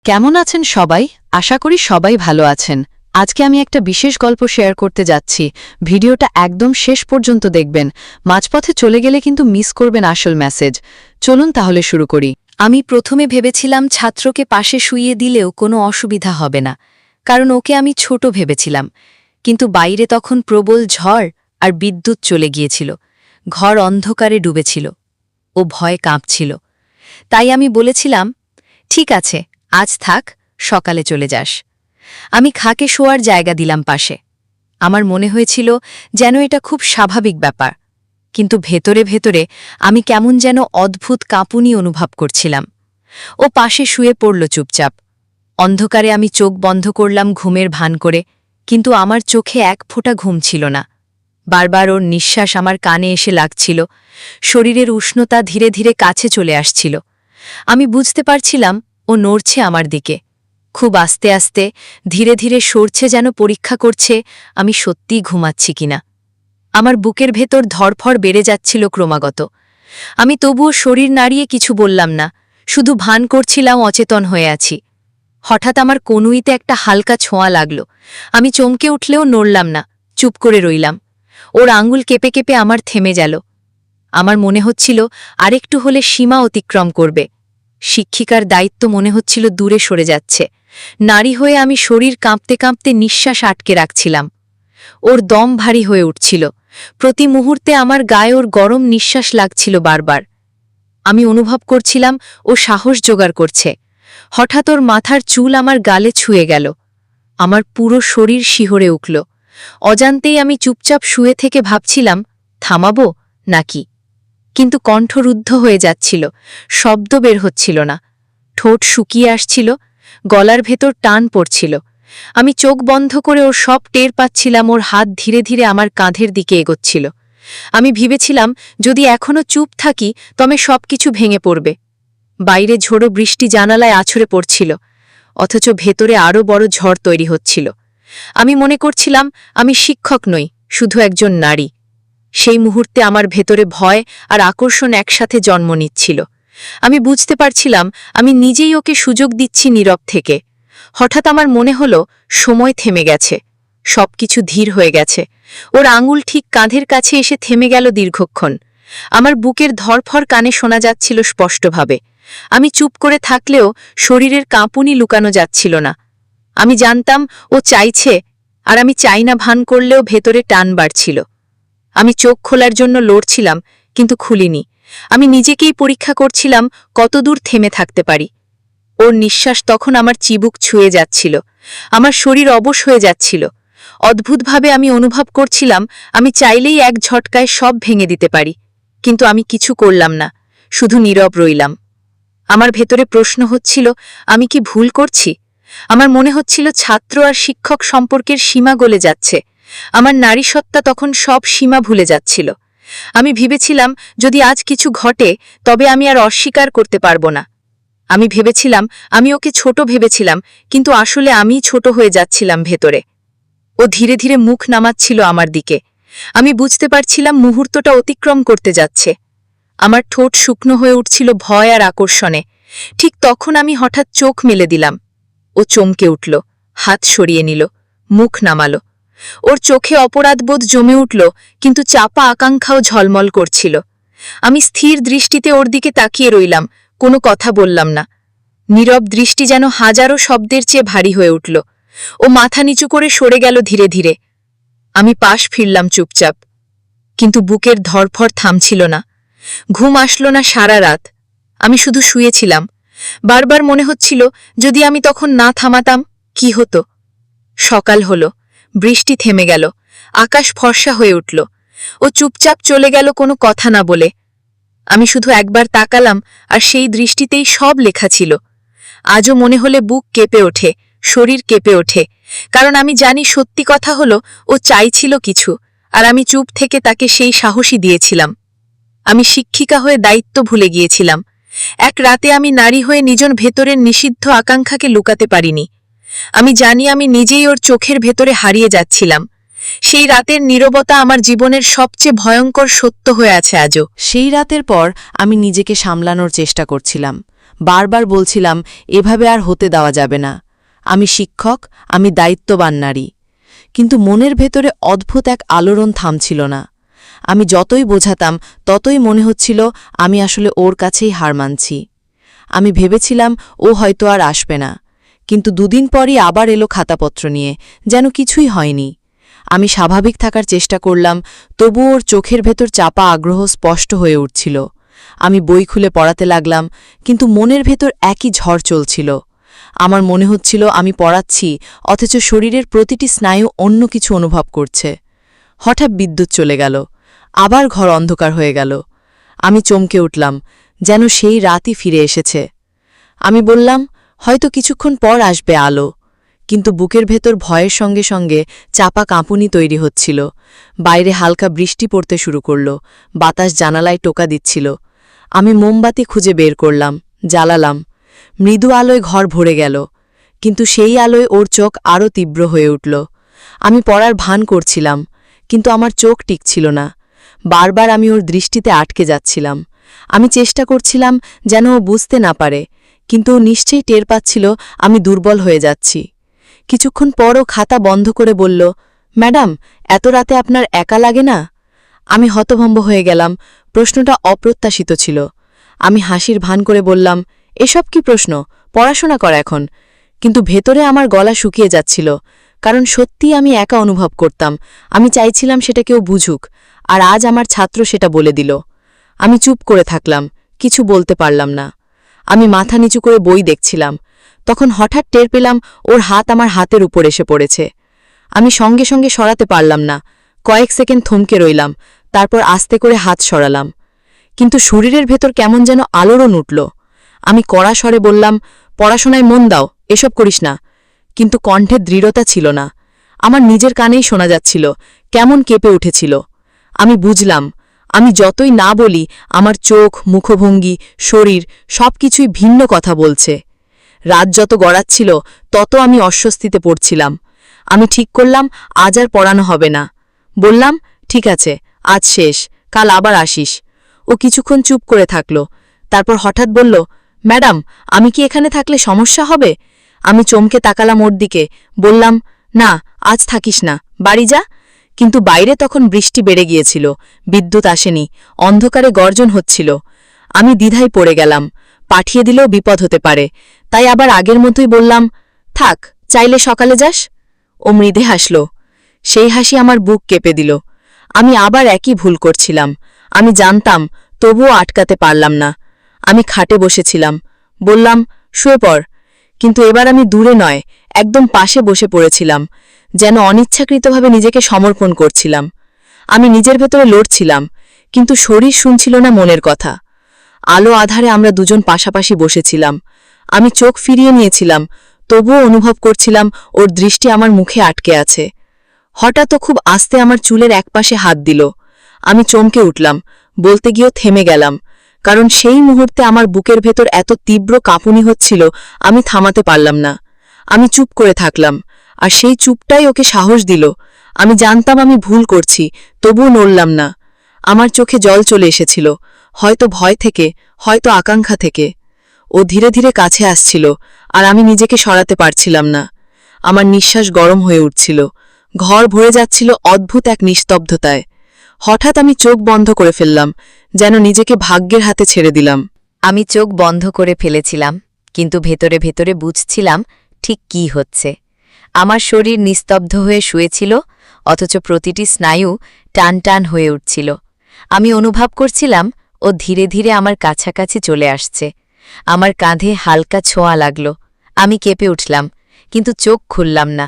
কেমন আছেন সবাই? আশা করি সবাই ভালো আছেন। আজকে আমি একটা বিশেষ গল্প শেয়ার করতে যাচ্ছি। ভিডিওটা একদম শেষ পর্যন্ত দেখবেন। মাঝপথে চলে গেলে কিন্তু মিস করবেন আসল মেসেজ। চলুন তাহলে শুরু করি। আমি প্রথমে ভেবেছিলাম ছাত্রকে পাশে শুইয়ে দিলেও কোনো অসুবিধা হবে না, কারণ ওকে আমি ছোট ভেবেছিলাম। কিন্তু বাইরে তখন প্রবল ঝড় আর বিদ্যুৎ চলে গিয়েছিল। ঘর অন্ধকারে ডুবেছিল। ও ভয়ে কাঁপছিল। তাই আমি বলেছিলাম, ঠিক আছে, আজ থাক, সকালে চলে যাস। আমি খাকে শোয়ার জায়গা দিলাম পাশে। আমার মনে হয়েছিল যেন এটা খুব স্বাভাবিক ব্যাপার, কিন্তু ভেতরে ভেতরে আমি কেমন যেন অদ্ভুত কাঁপুনি অনুভব করছিলাম। ও পাশে শুয়ে পড়ল চুপচাপ। অন্ধকারে আমি চোখ বন্ধ করলাম ঘুমের ভান করে, কিন্তু আমার চোখে এক ফোঁটা ঘুম ছিল না। বারবার ওর নিঃশ্বাস আমার কানে এসে লাগছিল। শরীরের উষ্ণতা ধীরে ধীরে কাছে চলে আসছিল। আমি বুঝতে পারছিলাম ও নড়ছে আমার দিকে, খুব আস্তে আস্তে, ধীরে ধীরে সরছে, যেন পরীক্ষা করছে আমি সত্যিই ঘুমাচ্ছি কিনা। আমার বুকের ভেতর ধড়ফড় বেড়ে যাচ্ছিল ক্রমাগত। আমি তবুও শরীর নাড়িয়ে কিছু বললাম না, শুধু ভান করছিলাম অচেতন হয়ে আছি। হঠাৎ আমার কনুইতে একটা হালকা ছোঁয়া লাগল। আমি চমকে উঠলেও নড়লাম না, চুপ করে রইলাম। ওর আঙুল কেঁপে কেঁপে আমার থেমে গেল। আমার মনে হচ্ছিল আরেকটু হলে সীমা অতিক্রম করবে। শিক্ষিকার দায়িত্ব মনে হচ্ছিল দূরে সরে যাচ্ছে। নারী হয়ে আমি শরীর কাঁপতে কাঁপতে নিঃশ্বাস আটকে রাখছিলাম। ওর দম ভারী হয়ে উঠছিল। প্রতি মুহূর্তে আমার গায়ে ওর গরম নিঃশ্বাস লাগছিল বারবার। আমি অনুভব করছিলাম ও সাহস জোগাড় করছে। হঠাৎ ওর মাথার চুল আমার গালে ছুঁয়ে গেল। আমার পুরো শরীর শিহরে উঠল। অজান্তেই আমি চুপচাপ শুয়ে থেকে ভাবছিলাম, থামাবো নাকি? কিন্তু কণ্ঠ রুদ্ধ হয়ে যাচ্ছিল, শব্দ বের হচ্ছিল না। ঠোঁট শুকিয়ে আসছিল, গলার ভেতর টান পড়ছিল। আমি চোখ বন্ধ করে ওর সব টের পাচ্ছিলাম। ওর হাত ধীরে ধীরে আমার কাঁধের দিকে এগোচ্ছিল। আমি ভেবেছিলাম, যদি এখনো চুপ থাকি তবে সবকিছু ভেঙে পড়বে। বাইরে ঝোড়ো বৃষ্টি জানালায় আছড়ে পড়ছিল, অথচ ভেতরে আরও বড় ঝড় তৈরি হচ্ছিল। আমি মনে করছিলাম আমি শিক্ষক নই, শুধু একজন নারী। সেই মুহূর্তে আমার ভেতরে ভয় আর আকর্ষণ একসাথে জন্ম নিচ্ছিল। আমি বুঝতে পারছিলাম আমি নিজেই ওকে সুযোগ দিচ্ছি নীরব থেকে। হঠাৎ আমার মনে হলো সময় থেমে গেছে, সবকিছু ধীর হয়ে গেছে। ওর আঙুল ঠিক কাঁধের কাছে এসে থেমে গেল দীর্ঘক্ষণ। আমার বুকের ধরফর কানে শোনা যাচ্ছিল স্পষ্টভাবে। আমি চুপ করে থাকলেও শরীরের কাঁপুনি লুকানো যাচ্ছিল না। আমি জানতাম ও চাইছে, আর আমি চাই না ভান করলেও ভেতরে টান বাড়ছিল। আমি চোখ খোলার জন্য লড়ছিলাম, কিন্তু খুলিনি। আমি নিজেকেই পরীক্ষা করছিলাম কতদূর থেমে থাকতে পারি। ওর নিঃশ্বাস তখন আমার চিবুক ছুঁয়ে যাচ্ছিল। আমার শরীর অবশ হয়ে যাচ্ছিল। অদ্ভুতভাবে আমি অনুভব করছিলাম আমি চাইলেই এক ঝটকায় সব ভেঙে দিতে পারি, কিন্তু আমি কিছু করলাম না, শুধু নীরব রইলাম। আমার ভেতরে প্রশ্ন হচ্ছিল, আমি কি ভুল করছি? আমার মনে হচ্ছিল ছাত্র আর শিক্ষক সম্পর্কের সীমা গলে যাচ্ছে। আমার নারীসত্তা তখন সব সীমা ভুলে যাচ্ছিল। আমি ভেবেছিলাম, যদি আজ কিছু ঘটে তবে আমি আর অস্বীকার করতে পারবো না। আমি ভেবেছিলাম, আমি ওকে ছোট ভেবেছিলাম, কিন্তু আসলে আমিই ছোট হয়ে যাচ্ছিলাম ভেতরে। ও ধীরে ধীরে মুখ নামাচ্ছিল আমার দিকে। আমি বুঝতে পারছিলাম মুহূর্তটা অতিক্রম করতে যাচ্ছে। আমার ঠোঁট শুকনো হয়ে উঠছিল ভয় আর আকর্ষণে। ঠিক তখন আমি হঠাৎ চোখ মেলে দিলাম। ও চমকে উঠল, হাত সরিয়ে নিল, মুখ নামালো। ওর চোখে অপরাধবোধ জমে উঠল, কিন্তু চাপা আকাঙ্ক্ষাও ঝলমল করছিল। আমি স্থির দৃষ্টিতে ওর দিকে তাকিয়ে রইলাম, কোনো কথা বললাম না। নীরব দৃষ্টি যেন হাজারো শব্দের চেয়ে ভারী হয়ে উঠল। ও মাথা নিচু করে সরে গেল ধীরে ধীরে। আমি পাশ ফিরলাম চুপচাপ, কিন্তু বুকের ধরফর থামছিল না। ঘুম আসলো না সারা রাত। আমি শুধু শুয়েছিলাম। বারবার মনে হচ্ছিল, যদি আমি তখন না থামাতাম কি হতো। সকাল হলো, বৃষ্টি থেমে গেল, আকাশ ফর্সা হয়ে উঠল। ও চুপচাপ চলে গেল কোনো কথা না বলে। আমি শুধু একবার তাকালাম, আর সেই দৃষ্টিতেই সব লেখা ছিল। আজও মনে হলে বুক কেঁপে ওঠে, শরীর কেঁপে ওঠে, কারণ আমি জানি সত্যি কথা হলো ও চাইছিল কিছু, আর আমি চুপ থেকে তাকে সেই সাহসী দিয়েছিলাম। আমি শিক্ষিকা হয়ে দায়িত্ব ভুলে গিয়েছিলাম। এক রাতে আমি নারী হয়ে নিজের ভেতরের নিষিদ্ধ আকাঙ্ক্ষাকে লুকাতে পারিনি। আমি জানি আমি নিজেই ওর চোখের ভেতরে হারিয়ে যাচ্ছিলাম। সেই রাতের নীরবতা আমার জীবনের সবচেয়ে ভয়ঙ্কর সত্য হয়ে আছে আজও। সেই রাতের পর আমি নিজেকে সামলানোর চেষ্টা করছিলাম। বারবার বলছিলাম এভাবে আর হতে দেওয়া যাবে না। আমি শিক্ষক, আমি দায়িত্ববান নারী। কিন্তু মনের ভেতরে অদ্ভুত এক আলোড়ন থামছিল না। আমি যতই বোঝাতাম ততই মনে হচ্ছিল আমি আসলে ওর কাছেই হার মানছি। আমি ভেবেছিলাম ও হয়তো আর আসবে না, কিন্তু দুদিন পরই আবার এলো খাতাপত্র নিয়ে, যেন কিছুই হয়নি। আমি স্বাভাবিক থাকার চেষ্টা করলাম, তবু ওর চোখের ভেতর চাপা আগ্রহ স্পষ্ট হয়ে উঠছিল। আমি বই খুলে পড়াতে লাগলাম, কিন্তু মনের ভেতর একই ঝড় চলছিল। আমার মনে হচ্ছিল আমি পড়াচ্ছি, অথচ শরীরের প্রতিটি স্নায়ু অন্য কিছু অনুভব করছে। হঠাৎ বিদ্যুৎ চলে গেল, আবার ঘর অন্ধকার হয়ে গেল। আমি চমকে উঠলাম, যেন সেই রাতই ফিরে এসেছে। আমি বললাম, হয়তো কিছুক্ষণ পর আসবে আলো। কিন্তু বুকের ভেতর ভয়ের সঙ্গে সঙ্গে চাপা কাঁপুনি তৈরি হচ্ছিল। বাইরে হালকা বৃষ্টি পড়তে শুরু করল, বাতাস জানালায় টোকা দিচ্ছিল। আমি মোমবাতি খুঁজে বের করলাম, জ্বালালাম। মৃদু আলোয় ঘর ভরে গেল, কিন্তু সেই আলোয় ওর চোখ আরও তীব্র হয়ে উঠল। আমি পড়ার ভান করছিলাম, কিন্তু আমার চোখ টিকছিল না। বারবার আমি ওর দৃষ্টিতে আটকে যাচ্ছিলাম। আমি চেষ্টা করছিলাম যেন ও বুঝতে না পারে, কিন্তু ও নিশ্চয়ই টের পাচ্ছিল আমি দুর্বল হয়ে যাচ্ছি। কিছুক্ষণ পরও খাতা বন্ধ করে বলল, ম্যাডাম, এত রাতে আপনার একা লাগে না? আমি হতভম্ব হয়ে গেলাম। প্রশ্নটা অপ্রত্যাশিত ছিল। আমি হাসির ভান করে বললাম, এসব কি প্রশ্ন, পড়াশোনা কর এখন। কিন্তু ভেতরে আমার গলা শুকিয়ে যাচ্ছিল, কারণ সত্যিই আমি একা অনুভব করতাম। আমি চাইছিলাম সেটা কেউ বুঝুক, আর আজ আমার ছাত্র সেটা বলে দিল। আমি চুপ করে থাকলাম, কিছু বলতে পারলাম না। আমি মাথা নিচু করে বই দেখছিলাম। তখন হঠাৎ টের পেলাম ওর হাত আমার হাতের উপর এসে পড়েছে। আমি সঙ্গে সঙ্গে সরাতে পারলাম না। কয়েক সেকেন্ড থমকে রইলাম, তারপর আস্তে করে হাত সরালাম। কিন্তু শরীরের ভেতর কেমন যেন আলোড়ন উঠল। আমি কড়া স্বরে বললাম, পড়াশোনায় মন দাও, এসব করিস না। কিন্তু কণ্ঠের দৃঢ়তা ছিল না। আমার নিজের কানেই শোনা যাচ্ছিল, কেমন কেঁপে উঠেছিল। আমি বুঝলাম, আমি যতই না বলি, আমার চোখ, মুখভঙ্গি, শরীর সবকিছুই ভিন্ন কথা বলছে। রাত যত গড়াচ্ছিল তত আমি অস্বস্তিতে পড়ছিলাম। আমি ঠিক করলাম আজ আর পড়ানো হবে না। বললাম, ঠিক আছে, আজ শেষ, কাল আবার আসিস। ও কিছুক্ষণ চুপ করে থাকল, তারপর হঠাৎ বলল, ম্যাডাম, আমি কি এখানে থাকলে সমস্যা হবে? আমি চমকে তাকালাম ওর দিকে, বললাম, না, আজ থাকিস না, বাড়ি যা। কিন্তু বাইরে তখন বৃষ্টি বেড়ে গিয়েছিল, বিদ্যুৎ আসেনি, অন্ধকারে গর্জন হচ্ছিল। আমি দ্বিধায় পড়ে গেলাম, পাঠিয়ে দিলেও বিপদ হতে পারে। তাই আবার আগের মতোই বললাম, থাক, চাইলে সকালে যাস। ও মৃদে হাসল। সেই হাসি আমার বুক কেঁপে দিল। আমি আবার একই ভুল করছিলাম, আমি জানতাম, তবুও আটকাতে পারলাম না। আমি খাটে বসেছিলাম, বললাম, শুয়ে পড়। কিন্তু এবার আমি দূরে নয়, একদম পাশে বসে পড়েছিলাম, যেন অনিচ্ছাকৃতভাবে নিজেকে সমর্পণ করছিলাম। আমি নিজের ভেতরে লড়ছিলাম, কিন্তু শরীর শুনছিল না মনের কথা। আলো আধারে আমরা দুজন পাশাপাশি বসেছিলাম। আমি চোখ ফিরিয়ে নিয়েছিলাম, তবুও অনুভব করছিলাম ওর দৃষ্টি আমার মুখে আটকে আছে। হঠাৎ ও খুব আস্তে আমার চুলের একপাশে হাত দিল। আমি চমকে উঠলাম, বলতে গিয়েও থেমে গেলাম, কারণ সেই মুহূর্তে আমার বুকের ভেতর এত তীব্র কাঁপুনি হচ্ছিল, আমি থামাতে পারলাম না। আমি চুপ করে থাকলাম, আর সেই চুপটাই ওকে সাহস দিল। আমি জানতাম আমি ভুল করছি, তবুও নড়লাম না। আমার চোখে জল চলে এসেছিল, হয়তো ভয় থেকে, হয়তো আকাঙ্ক্ষা থেকে। ও ধীরে ধীরে কাছে আসছিল, আর আমি নিজেকে সরাতে পারছিলাম না। আমার নিঃশ্বাস গরম হয়ে উঠছিল, ঘর ভরে যাচ্ছিল অদ্ভুত এক নিস্তব্ধতায়। হঠাৎ আমি চোখ বন্ধ করে ফেললাম, যেন নিজেকে ভাগ্যের হাতে ছেড়ে দিলাম। আমি চোখ বন্ধ করে ফেলেছিলাম, কিন্তু ভেতরে ভেতরে বুঝছিলাম ঠিক কি হচ্ছে। আমার শরীর নিস্তব্ধ হয়ে শুয়েছিল, অথচ প্রতিটি স্নায়ু টান টান হয়ে উঠছিল। আমি অনুভব করছিলাম ও ধীরে ধীরে আমার কাছাকাছি চলে আসছে। আমার কাঁধে হালকা ছোঁয়া লাগল। আমি কেঁপে উঠলাম, কিন্তু চোখ খুললাম না।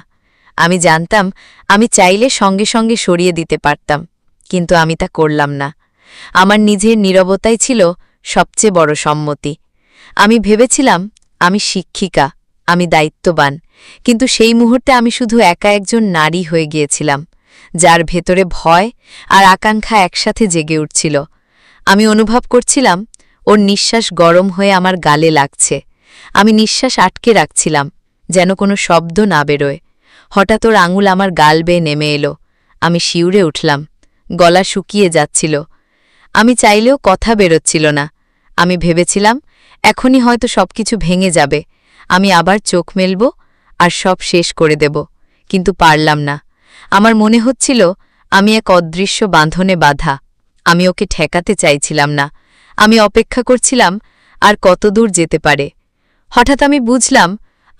আমি জানতাম আমি চাইলে সঙ্গে সঙ্গে সরিয়ে দিতে পারতাম, কিন্তু আমি তা করলাম না। আমার নিজের নীরবতাই ছিল সবচেয়ে বড় সম্মতি। আমি ভেবেছিলাম আমি শিক্ষিকা, আমি দায়িত্ববান, কিন্তু সেই মুহূর্তে আমি শুধু একা একজন নারী হয়ে গিয়েছিলাম, যার ভেতরে ভয় আর আকাঙ্ক্ষা একসাথে জেগে উঠছিল। আমি অনুভব করছিলাম ওর নিঃশ্বাস গরম হয়ে আমার গালে লাগছে। আমি নিঃশ্বাস আটকে রাখছিলাম, যেন কোনো শব্দ না বেরোয়। হঠাৎ ওর আঙুল আমার গাল বেয়ে নেমে এলো। আমি শিউরে উঠলাম, গলা শুকিয়ে যাচ্ছিল। আমি চাইলেও কথা বেরোচ্ছিল না। আমি ভেবেছিলাম এখনই হয়তো সবকিছু ভেঙে যাবে, আমি আবার চোখ মেলব আর সব শেষ করে দেব, কিন্তু পারলাম না। আমার মনে হচ্ছিল আমি এক অদৃশ্য বাঁধনে বাঁধা। আমি ওকে ঠেকাতে চাইছিলাম না, আমি অপেক্ষা করছিলাম আর কতদূর যেতে পারে। হঠাৎ আমি বুঝলাম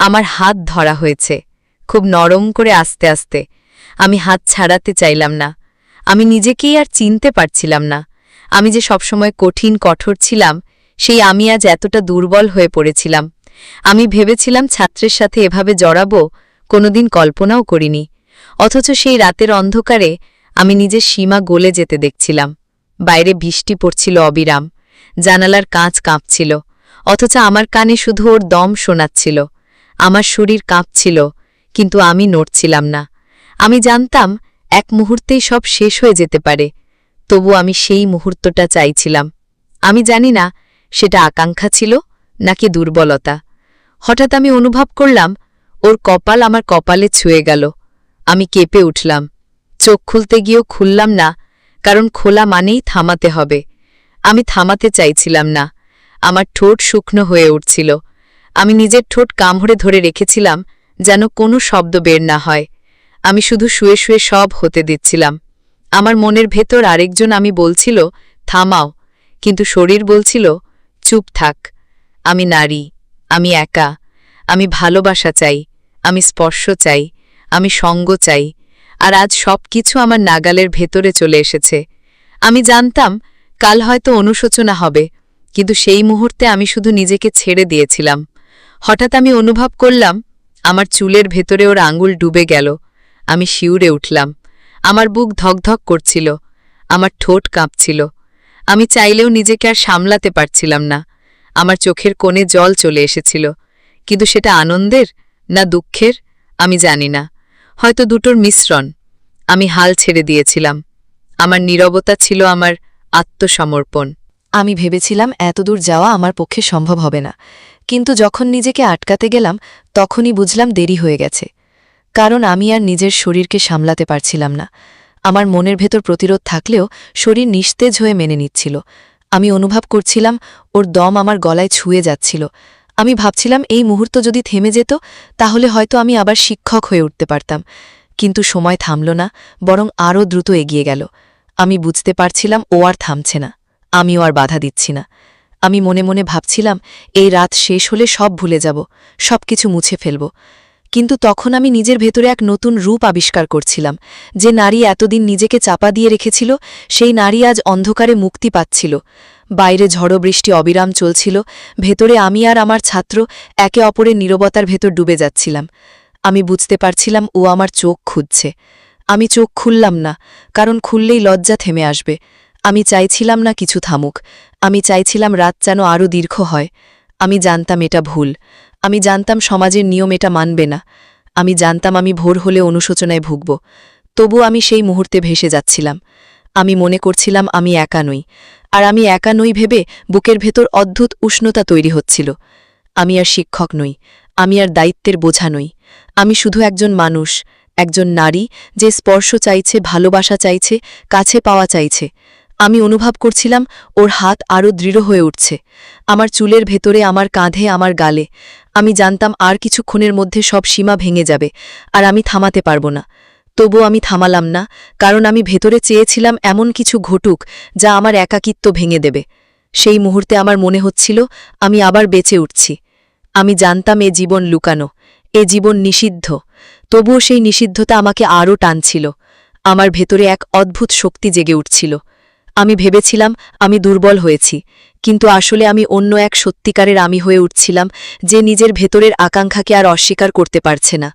আমার হাত ধরা হয়েছে, খুব নরম করে আস্তে আস্তে। আমি হাত ছাড়াতে চাইলাম না। আমি নিজেকেই আর চিনতে পারছিলাম না। আমি যে সবসময় কঠিন কঠোর ছিলাম, সেই আমি আজ এতটা দুর্বল হয়ে পড়েছিলাম। আমি ভেবেছিলাম ছাত্রের সাথে এভাবে জড়াবো, কোনোদিন কল্পনাও করিনি। অথচ সেই রাতের অন্ধকারে আমি নিজের সীমা গলে যেতে দেখছিলাম। বাইরে বৃষ্টি পড়ছিল অবিরাম, জানালার কাঁচ কাঁপছিল, অথচ আমার কানে শুধু ওর দম শোনাচ্ছিল। আমার শরীর কাঁপছিল, কিন্তু আমি নড়ছিলাম না। আমি জানতাম এক মুহূর্তেই সব শেষ হয়ে যেতে পারে, তবু আমি সেই মুহূর্তটা চাইছিলাম। আমি জানি না সেটা আকাঙ্ক্ষা ছিল নাকি দুর্বলতা। হঠাৎ আমি অনুভব করলাম ওর কপাল আমার কপালে ছুঁয়ে গেল। আমি কেঁপে উঠলাম। চোখ খুলতে গিয়েও খুললাম না, কারণ খোলা মানেই থামাতে হবে। আমি থামাতে চাইছিলাম না। আমার ঠোঁট শুকনো হয়ে উঠছিল। আমি নিজের ঠোঁট কামড়ে ধরে রেখেছিলাম, যেন কোনো শব্দ বের না হয়। আমি শুধু শুয়ে শুয়ে সব হতে দিচ্ছিলাম। আমার মনের ভেতর আরেকজন আমি বলছিল, থামাও, কিন্তু শরীর বলছিল, চুপ থাক। আমি নারী, আমি একা, আমি ভালোবাসা চাই, আমি স্পর্শ চাই, আমি সঙ্গ চাই। আর আজ সব কিছু আমার নাগালের ভেতরে চলে এসেছে। আমি জানতাম কাল হয়তো অনুশোচনা হবে, কিন্তু সেই মুহূর্তে আমি শুধু নিজেকে ছেড়ে দিয়েছিলাম। হঠাৎ আমি অনুভব করলাম আমার চুলের ভেতরে ওর আঙুল ডুবে গেল। আমি শিউরে উঠলাম। আমার বুক ধকধক করছিল, আমার ঠোঁট কাঁপছিল। আমি চাইলেও নিজেকে আর সামলাতে পারছিলাম না। আমার চোখের কোণে জল চলে এসেছিল, কিন্তু সেটা আনন্দের না দুঃখের আমি জানি না, হয়তো দুটোর মিশ্রণ। আমি হাল ছেড়ে দিয়েছিলাম। আমার নীরবতা ছিল আমার আত্মসমর্পণ। আমি ভেবেছিলাম এতদূর যাওয়া আমার পক্ষে সম্ভব হবে না, কিন্তু যখন নিজেকে আটকাতে গেলাম তখনই বুঝলাম দেরি হয়ে গেছে। কারণ আমি আর নিজের শরীরকে সামলাতে পারছিলাম না। আমার মনের ভেতর প্রতিরোধ থাকলেও শরীর নিস্তেজ হয়ে মেনে নিচ্ছিল। আমি অনুভব করছিলাম ওর দম আমার গলায় ছুঁয়ে যাচ্ছিল। আমি ভাবছিলাম এই মুহূর্ত যদি থেমে যেত তাহলে হয়তো আমি আবার শিক্ষক হয়ে উঠতে পারতাম। কিন্তু সময় থামল না, বরং আরও দ্রুত এগিয়ে গেল। আমি বুঝতে পারছিলাম ও আর থামছে না, আমিও আর বাধা দিচ্ছি না। আমি মনে মনে ভাবছিলাম এই রাত শেষ হলে সব ভুলে যাব, সব কিছু মুছে ফেলব। কিন্তু তখন আমি নিজের ভেতরে এক নতুন রূপ আবিষ্কার করছিলাম। যে নারী এতদিন নিজেকে চাপা দিয়ে রেখেছিল, সেই নারী আজ অন্ধকারে মুক্তি পাচ্ছিল। বাইরে ঝড়ো বৃষ্টি অবিরাম চলছিল, ভেতরে আমি আর আমার ছাত্র একে অপরের নীরবতার ভেতর ডুবে যাচ্ছিলাম। আমি বুঝতে পারছিলাম ও আমার চোখ খুঁজছে। আমি চোখ খুললাম না, কারণ খুললেই লজ্জা থেমে আসবে। আমি চাইছিলাম না কিছু থামুক, আমি চাইছিলাম রাত যেন আরও দীর্ঘ হয়। আমি জানতাম এটা ভুল, আমি জানতাম সমাজের নিয়ম এটা মানবে না, আমি জানতাম আমি ভোর হলে অনুশোচনায় ভুগব। তবু আমি সেই মুহূর্তে ভেসে যাচ্ছিলাম। আমি মনে করছিলাম আমি একা নই, আর আমি একা নই ভেবে বুকের ভেতর অদ্ভুত উষ্ণতা তৈরি হচ্ছিল। আমি আর শিক্ষক নই, আমি আর দায়িত্বের বোঝা নই, আমি শুধু একজন মানুষ, একজন নারী যে স্পর্শ চাইছে, ভালোবাসা চাইছে, কাছে পাওয়া চাইছে। আমি অনুভব করছিলাম ওর হাত আরও দৃঢ় হয়ে উঠছে, আমার চুলের ভেতরে, আমার কাঁধে, আমার গালে। আমি জানতাম আর কিছুক্ষণের মধ্যে সব সীমা ভেঙে যাবে, আর আমি থামাতে পারব না। তবু আমি থামালাম না, কারণ আমি ভেতরে চেয়েছিলাম এমন কিছু ঘটুক যা আমার একাকিত্ব ভেঙে দেবে। সেই মুহূর্তে আমার মনে হচ্ছিল আমি আবার বেঁচে উঠছি। আমি জানতাম এ জীবন লুকানো, এ জীবন নিষিদ্ধ, তবুও সেই নিষিদ্ধতা আমাকে আরও টানছিল। আমার ভেতরে এক অদ্ভুত শক্তি জেগে উঠছিল। আমি ভেবেছিলাম আমি দুর্বল হয়েছি, কিন্তু আসলে আমি অন্য এক সত্যিকারের আমি হয়ে উঠছিলাম, যে নিজের ভেতরের আকাঙ্ক্ষাকে আর অস্বীকার করতে পারছে না।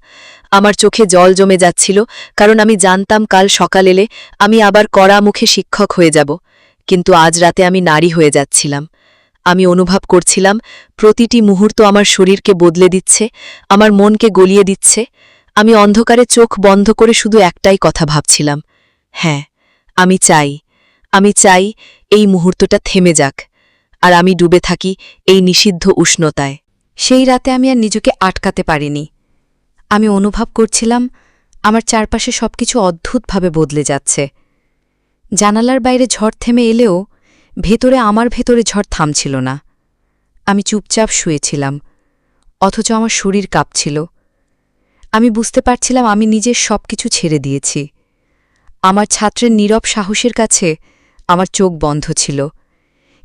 আমার চোখে জল জমে যাচ্ছিল, কারণ আমি জানতাম কাল সকাল এলে আমি আবার কড়া মুখে শিক্ষক হয়ে যাব। কিন্তু আজ রাতে আমি নারী হয়ে যাচ্ছিলাম। আমি অনুভব করছিলাম প্রতিটি মুহূর্ত আমার শরীরকে বদলে দিচ্ছে, আমার মনকে গলিয়ে দিচ্ছে। আমি অন্ধকারে চোখ বন্ধ করে শুধু একটাই কথা ভাবছিলাম, হ্যাঁ, আমি চাই এই মুহূর্তটা থেমে যাক, আর আমি ডুবে থাকি এই নিষিদ্ধ উষ্ণতায়। সেই রাতে আমি আর নিজেকে আটকাতে পারিনি। আমি অনুভব করছিলাম আমার চারপাশে সবকিছু অদ্ভুতভাবে বদলে যাচ্ছে। জানালার বাইরে ঝড় থেমে এলেও আমার ভেতরে ঝড় থামছিল না। আমি চুপচাপ শুয়েছিলাম, অথচ আমার শরীর কাঁপছিল। আমি বুঝতে পারছিলাম আমি নিজের সবকিছু ছেড়ে দিয়েছি। আমার ছাত্রের নীরব সাহসের কাছে আমার চোখ বন্ধ ছিল,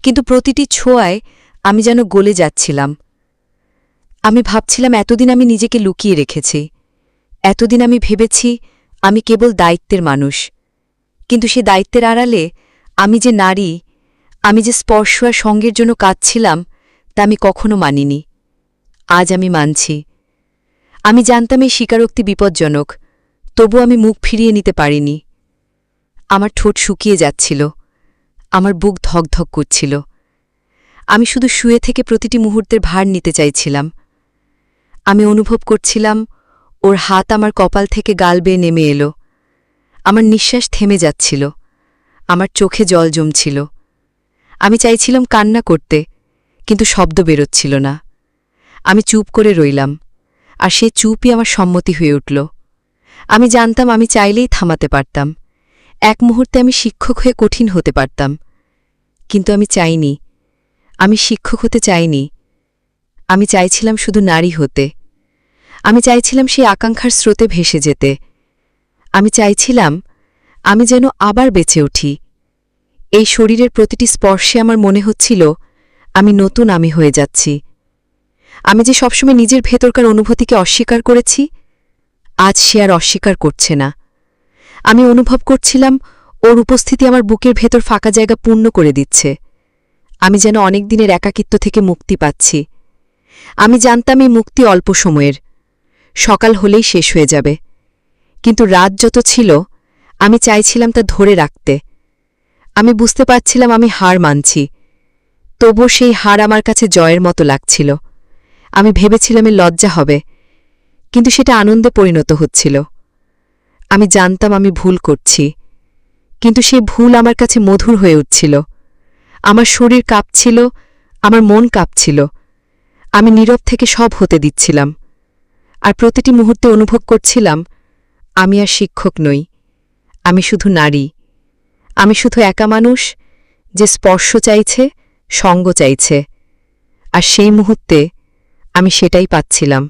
কিন্তু প্রতিটি ছোঁয়ায় আমি যেন গলে যাচ্ছিলাম। আমি ভাবছিলাম এতদিন আমি নিজেকে লুকিয়ে রেখেছি, এতদিন আমি ভেবেছি আমি কেবল দায়িত্বের মানুষ, কিন্তু সে দায়িত্বের আড়ালে আমি যে নারী, আমি যে স্পর্শ আর সঙ্গের জন্য কাঁদছিলাম, তা আমি কখনো মানিনি। আজ আমি মানছি। আমি জানতাম এই স্বীকারোক্তি বিপজ্জনক, তবু আমি মুখ ফিরিয়ে নিতে পারিনি। আমার ঠোঁট শুকিয়ে যাচ্ছিল, আমার বুক ধকধক করছিল। আমি শুধু শুয়ে থেকে প্রতিটি মুহূর্তের ভার নিতে চাইছিলাম। আমি অনুভব করছিলাম ওর হাত আমার কপাল থেকে গাল বেয়ে নেমে এলো। আমার নিঃশ্বাস থেমে যাচ্ছিল, আমার চোখে জল জমছিল। আমি চাইছিলাম কান্না করতে, কিন্তু শব্দ বেরোচ্ছিল না। আমি চুপ করে রইলাম, আর সে চুপই আমার সম্মতি হয়ে উঠল। আমি জানতাম আমি চাইলেই থামাতে পারতাম, এক মুহূর্তে আমি শিক্ষক হয়ে কঠিন হতে পারতাম, কিন্তু আমি চাইনি। আমি শিক্ষক হতে চাইনি। আমি চাইছিলাম শুধু নারী হতে। আমি চাইছিলাম সেই আকাঙ্ক্ষার স্রোতে ভেসে যেতে। আমি চাইছিলাম আমি যেন আবার বেঁচে উঠি। এই শরীরের প্রতিটি স্পর্শে আমার মনে হচ্ছিল আমি নতুন আমি হয়ে যাচ্ছি। আমি যে সবসময় নিজের ভেতরকার অনুভূতিকে অস্বীকার করেছি, আজ সে আর অস্বীকার করছে না। আমি অনুভব করছিলাম ওর উপস্থিতি আমার বুকের ভেতর ফাঁকা জায়গা পূর্ণ করে দিচ্ছে। আমি যেন অনেক দিনের একাকিত্ব থেকে মুক্তি পাচ্ছি। আমি জানতাম এই মুক্তি অল্প সময়ের, সকাল হলেই শেষ হয়ে যাবে, কিন্তু রাত যত ছিল আমি চাইছিলাম তা ধরে রাখতে। আমি বুঝতে পারছিলাম আমি হার মানছি, তবুও সেই হার আমার কাছে জয়ের মতো লাগছিল। আমি ভেবেছিলাম এ লজ্জা হবে, কিন্তু সেটা আনন্দে পরিণত হচ্ছিল। আমি জানতাম আমি ভুল করছি, কিন্তু সেই ভুল আমার কাছে মধুর হয়ে উঠছিল। আমার শরীর কাঁপছিল, আমার মন কাঁপছিল। আমি নীরব থেকে সব হতে দিচ্ছিলাম, আর প্রতিটি মুহূর্তে অনুভব করছিলাম আমি আর শিক্ষক নই, আমি শুধু নারী। আমি শুধু একা মানুষ যে স্পর্শ চাইছে, সঙ্গ চাইছে, আর সেই মুহূর্তে আমি সেটাই পাচ্ছিলাম।